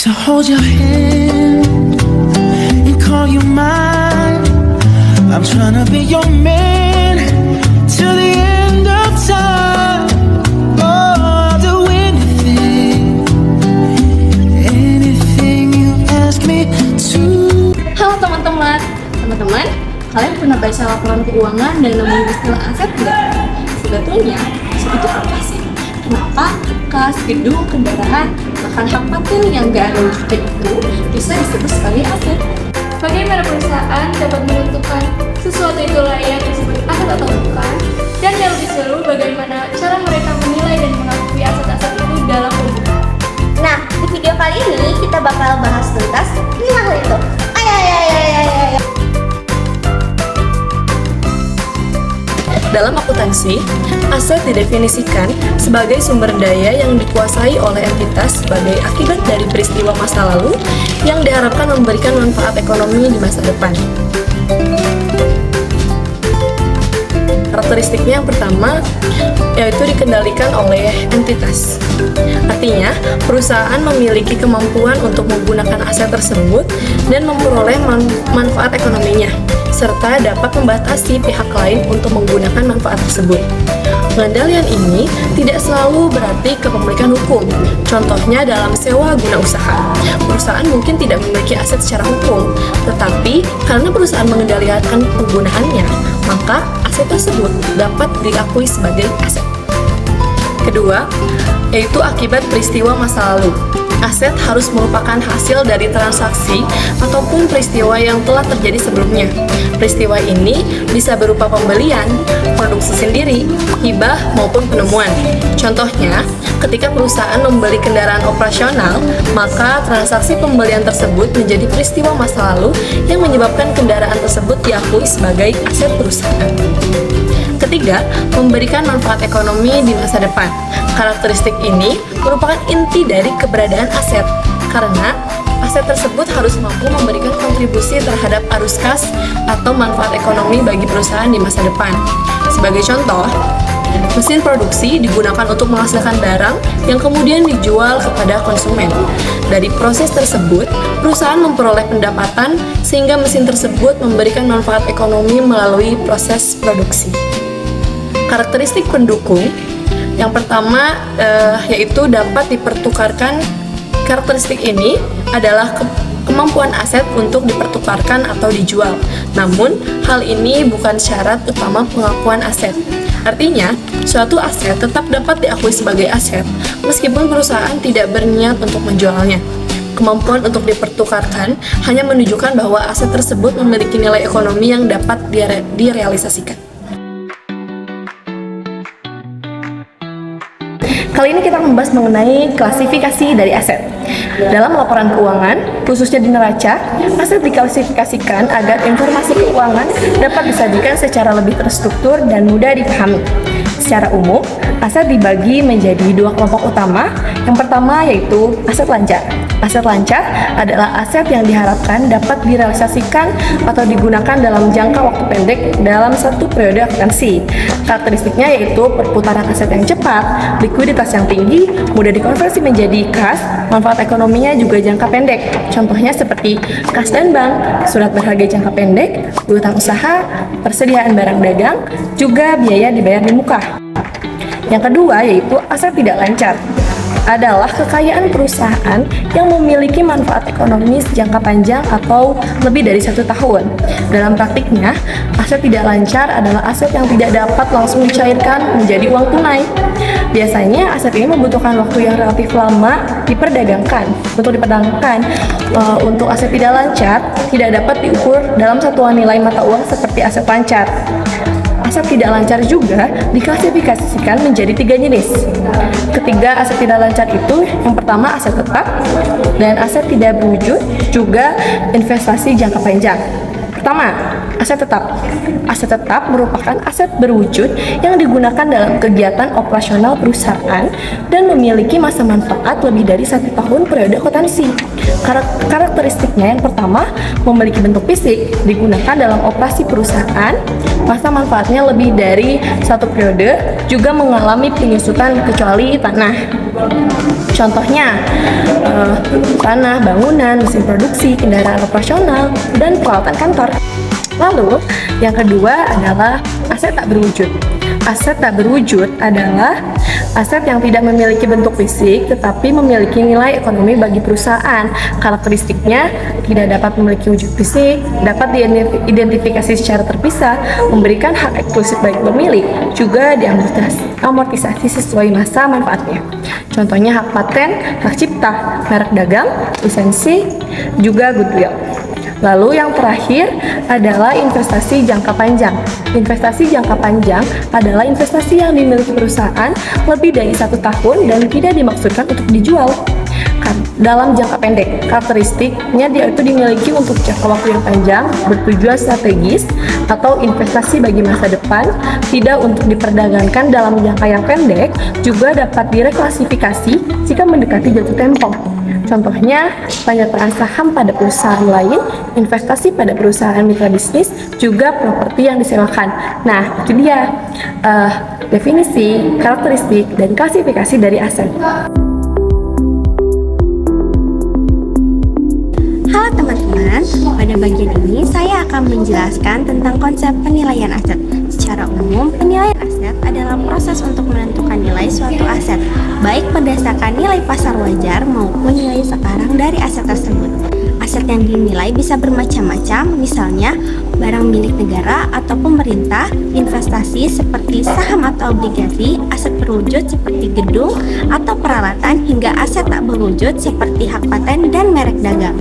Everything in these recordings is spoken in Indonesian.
to hold your hand and call you mine. I'm trying to be your man till the end of time. Oh, I'll do anything, anything you ask me to. Halo teman-teman, kalian pernah baca laporan keuangan dan nemu istilah aset nggak? Sebetulnya, aset itu apa sih? Kenapa kas, gedung, kendaraan, bahkan hak paten yang nggak ada wujudnya itu bisa disebut sebagai aset? Bagaimana perusahaan dapat menentukan sesuatu itu layak disebut aset atau bukan? Dan yang lebih seru, bagaimana cara mereka menilai dan mengakui aset-aset itu dalam kehidupan? Nah, di video kali ini kita bakal bahas tuntas 5 hal itu. Ayo. Dalam akuntansi, aset didefinisikan sebagai sumber daya yang dikuasai oleh entitas sebagai akibat dari peristiwa masa lalu yang diharapkan memberikan manfaat ekonomi di masa depan. Karakteristiknya yang pertama yaitu dikendalikan oleh entitas. Artinya, perusahaan memiliki kemampuan untuk menggunakan aset tersebut dan memperoleh manfaat ekonominya, serta dapat membatasi pihak lain untuk menggunakan manfaat tersebut. Pengendalian ini tidak selalu berarti kepemilikan hukum. Contohnya dalam sewa guna usaha. Perusahaan mungkin tidak memiliki aset secara hukum, tetapi karena perusahaan mengendalikan penggunaannya, maka aset tersebut dapat diakui sebagai aset. Kedua, yaitu akibat peristiwa masa lalu. Aset harus merupakan hasil dari transaksi ataupun peristiwa yang telah terjadi sebelumnya. Peristiwa ini bisa berupa pembelian, produksi sendiri, hibah maupun penemuan. Contohnya, ketika perusahaan membeli kendaraan operasional, maka transaksi pembelian tersebut menjadi peristiwa masa lalu yang menyebabkan kendaraan tersebut diakui sebagai aset perusahaan. Ketiga, memberikan manfaat ekonomi di masa depan. Karakteristik ini merupakan inti dari keberadaan aset, karena aset tersebut harus mampu memberikan kontribusi terhadap arus kas atau manfaat ekonomi bagi perusahaan di masa depan. Sebagai contoh, mesin produksi digunakan untuk menghasilkan barang yang kemudian dijual kepada konsumen. Dari proses tersebut, perusahaan memperoleh pendapatan sehingga mesin tersebut memberikan manfaat ekonomi melalui proses produksi. Karakteristik pendukung yang pertama yaitu dapat dipertukarkan. Karakteristik ini adalah kemampuan aset untuk dipertukarkan atau dijual. Namun, hal ini bukan syarat utama pengakuan aset. Artinya, suatu aset tetap dapat diakui sebagai aset meskipun perusahaan tidak berniat untuk menjualnya. Kemampuan untuk dipertukarkan hanya menunjukkan bahwa aset tersebut memiliki nilai ekonomi yang dapat direalisasikan. Kali ini kita membahas mengenai klasifikasi dari aset. Dalam laporan keuangan, khususnya di neraca, aset diklasifikasikan agar informasi keuangan dapat disajikan secara lebih terstruktur dan mudah dipahami. Secara umum, aset dibagi menjadi dua kelompok utama. Yang pertama yaitu aset lancar. Aset lancar adalah aset yang diharapkan dapat direalisasikan atau digunakan dalam jangka waktu pendek dalam satu periode akuntansi. Karakteristiknya yaitu perputaran aset yang cepat, likuiditas yang tinggi, mudah dikonversi menjadi kas, manfaat ekonominya juga jangka pendek. Contohnya seperti kas dan bank, surat berharga jangka pendek, piutang usaha, persediaan barang dagang, juga biaya dibayar di muka. Yang kedua yaitu aset tidak lancar. Adalah kekayaan perusahaan yang memiliki manfaat ekonomi jangka panjang atau lebih dari 1 tahun. Dalam praktiknya, aset tidak lancar adalah aset yang tidak dapat langsung dicairkan menjadi uang tunai. Biasanya aset ini membutuhkan waktu yang relatif lama diperdagangkan. Untuk aset tidak lancar, tidak dapat diukur dalam satuan nilai mata uang seperti aset lancar. Aset tidak lancar juga diklasifikasikan menjadi 3 jenis. Ketiga aset tidak lancar itu, yang pertama aset tetap, dan aset tidak berwujud, juga investasi jangka panjang. Pertama, aset tetap. Aset tetap merupakan aset berwujud yang digunakan dalam kegiatan operasional perusahaan dan memiliki masa manfaat lebih dari 1 tahun periode akuntansi. Karakteristiknya yang pertama, memiliki bentuk fisik, digunakan dalam operasi perusahaan, masa manfaatnya lebih dari 1 periode, juga mengalami penyusutan kecuali tanah. Contohnya, tanah, bangunan, mesin produksi, kendaraan operasional, dan peralatan kantor. Lalu, yang kedua adalah aset tak berwujud. Aset tak berwujud adalah aset yang tidak memiliki bentuk fisik tetapi memiliki nilai ekonomi bagi perusahaan. Karakteristiknya tidak dapat memiliki wujud fisik, dapat diidentifikasi secara terpisah, memberikan hak eksklusif bagi pemilik, juga diamortisasi sesuai masa manfaatnya. Contohnya hak paten, hak cipta, merek dagang, lisensi, juga goodwill. Lalu yang terakhir adalah investasi jangka panjang. Investasi jangka panjang adalah investasi yang dimiliki perusahaan lebih dari 1 tahun dan tidak dimaksudkan untuk dijual. Dalam jangka pendek, karakteristiknya dia itu dimiliki untuk jangka waktu yang panjang, bertujuan strategis atau investasi bagi masa depan, tidak untuk diperdagangkan dalam jangka yang pendek, juga dapat direklasifikasi jika mendekati jatuh tempo. Contohnya, penyertaan saham pada perusahaan lain, investasi pada perusahaan mitra bisnis, juga properti yang disewakan. Nah, itu dia definisi, karakteristik, dan klasifikasi dari aset. Halo teman-teman, pada bagian ini saya akan menjelaskan tentang konsep penilaian aset. Secara umum, penilaian aset adalah proses untuk menentukan nilai suatu aset, baik berdasarkan nilai pasar wajar maupun nilai sekarang dari aset tersebut. Aset yang dinilai bisa bermacam-macam, misalnya barang milik negara atau pemerintah, investasi seperti saham atau obligasi, aset berwujud seperti gedung atau peralatan, hingga aset tak berwujud seperti hak paten dan merek dagang.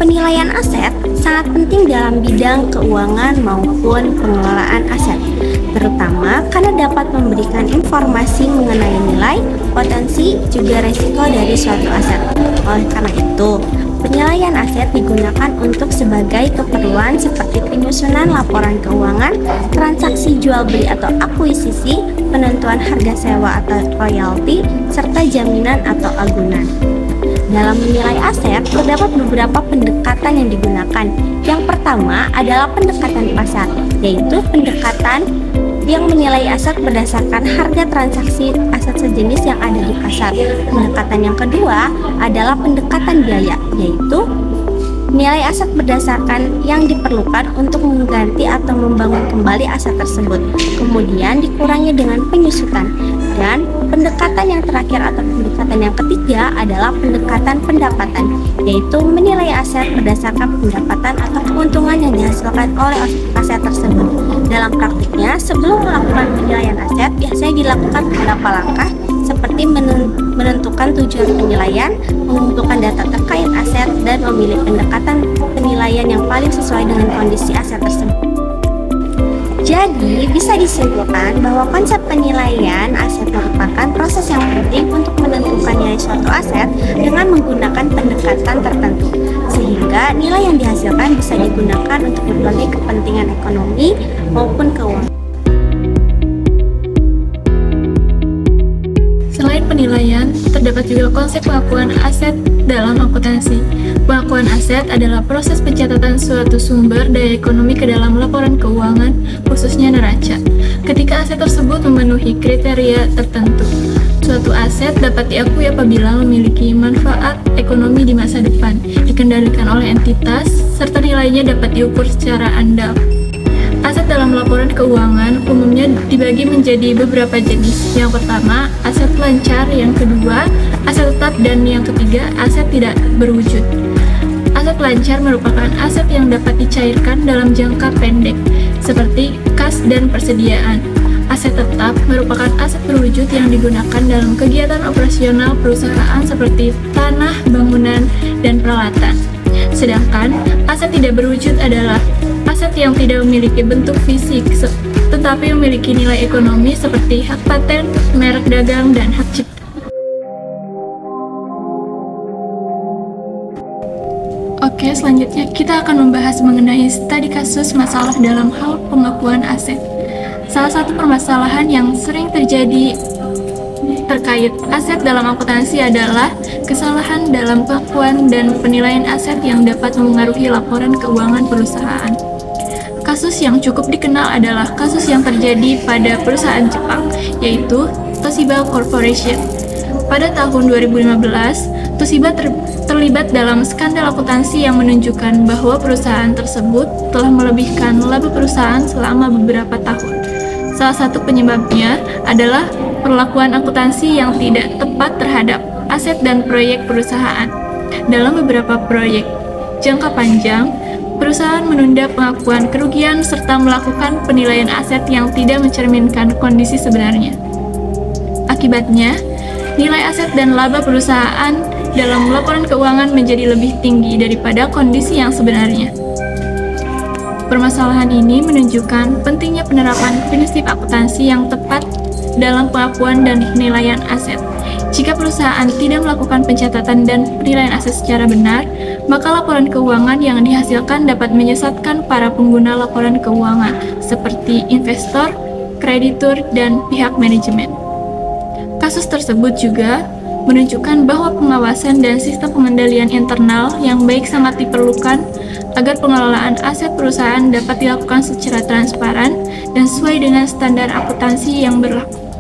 Penilaian aset sangat penting dalam bidang keuangan maupun pengelolaan aset, terutama karena dapat memberikan informasi mengenai nilai, potensi, juga resiko dari suatu aset. Oleh karena itu, penilaian aset digunakan untuk sebagai keperluan seperti penyusunan laporan keuangan, transaksi jual beli atau akuisisi, penentuan harga sewa atau royalti, serta jaminan atau agunan. Dalam menilai aset, terdapat beberapa pendekatan yang digunakan. Yang pertama adalah pendekatan pasar, yaitu pendekatan yang menilai aset berdasarkan harga transaksi aset sejenis yang ada di pasar. Pendekatan yang kedua adalah pendekatan biaya, yaitu nilai aset berdasarkan yang diperlukan untuk mengganti atau membangun kembali aset tersebut, kemudian dikurangi dengan penyusutan. Dan pendekatan yang terakhir atau pendekatan yang ketiga adalah pendekatan pendapatan, yaitu menilai aset berdasarkan pendapatan atau keuntungan yang dihasilkan oleh aset tersebut. Dalam praktiknya, sebelum melakukan penilaian aset, biasanya dilakukan beberapa langkah seperti menentukan tujuan penilaian, mengumpulkan data terkait aset, dan memilih pendekatan penilaian yang paling sesuai dengan kondisi aset tersebut. Jadi, bisa disimpulkan bahwa konsep penilaian aset merupakan proses yang penting untuk menentukan nilai suatu aset dengan menggunakan pendekatan tertentu, sehingga nilai yang dihasilkan bisa digunakan untuk berbagai kepentingan ekonomi maupun keuangan. Selain penilaian, terdapat juga konsep pengakuan aset dalam akuntansi. Pengakuan aset adalah proses pencatatan suatu sumber daya ekonomi ke dalam laporan keuangan, khususnya neraca. Ketika aset tersebut memenuhi kriteria tertentu, suatu aset dapat diakui apabila memiliki manfaat ekonomi di masa depan, dikendalikan oleh entitas, serta nilainya dapat diukur secara andal. Aset dalam laporan keuangan umumnya dibagi menjadi beberapa jenis. Yang pertama, aset lancar, yang kedua, aset tetap, dan yang ketiga, aset tidak berwujud. Aset lancar merupakan aset yang dapat dicairkan dalam jangka pendek, seperti kas dan persediaan. Aset tetap merupakan aset berwujud yang digunakan dalam kegiatan operasional perusahaan seperti tanah, bangunan, dan peralatan. Sedangkan aset tidak berwujud adalah aset yang tidak memiliki bentuk fisik, tetapi memiliki nilai ekonomi seperti hak paten, merek dagang, dan hak cipta. Oke, selanjutnya kita akan membahas mengenai studi kasus masalah dalam hal pengakuan aset. Salah satu permasalahan yang sering terjadi terkait aset dalam akuntansi adalah kesalahan dalam pengakuan dan penilaian aset yang dapat mempengaruhi laporan keuangan perusahaan. Kasus yang cukup dikenal adalah kasus yang terjadi pada perusahaan Jepang, yaitu Toshiba Corporation. Pada tahun 2015, Toshiba terlibat dalam skandal akuntansi yang menunjukkan bahwa perusahaan tersebut telah melebihkan laba perusahaan selama beberapa tahun. Salah satu penyebabnya adalah perlakuan akuntansi yang tidak tepat terhadap aset dan proyek perusahaan. Dalam beberapa proyek jangka panjang, perusahaan menunda pengakuan kerugian serta melakukan penilaian aset yang tidak mencerminkan kondisi sebenarnya. Akibatnya, nilai aset dan laba perusahaan dalam laporan keuangan menjadi lebih tinggi daripada kondisi yang sebenarnya. Permasalahan ini menunjukkan pentingnya penerapan prinsip akuntansi yang tepat dalam pengakuan dan penilaian aset. Jika perusahaan tidak melakukan pencatatan dan penilaian aset secara benar, maka laporan keuangan yang dihasilkan dapat menyesatkan para pengguna laporan keuangan, seperti investor, kreditur, dan pihak manajemen. Kasus tersebut juga menunjukkan bahwa pengawasan dan sistem pengendalian internal yang baik sangat diperlukan agar pengelolaan aset perusahaan dapat dilakukan secara transparan dan sesuai dengan standar akuntansi yang berlaku.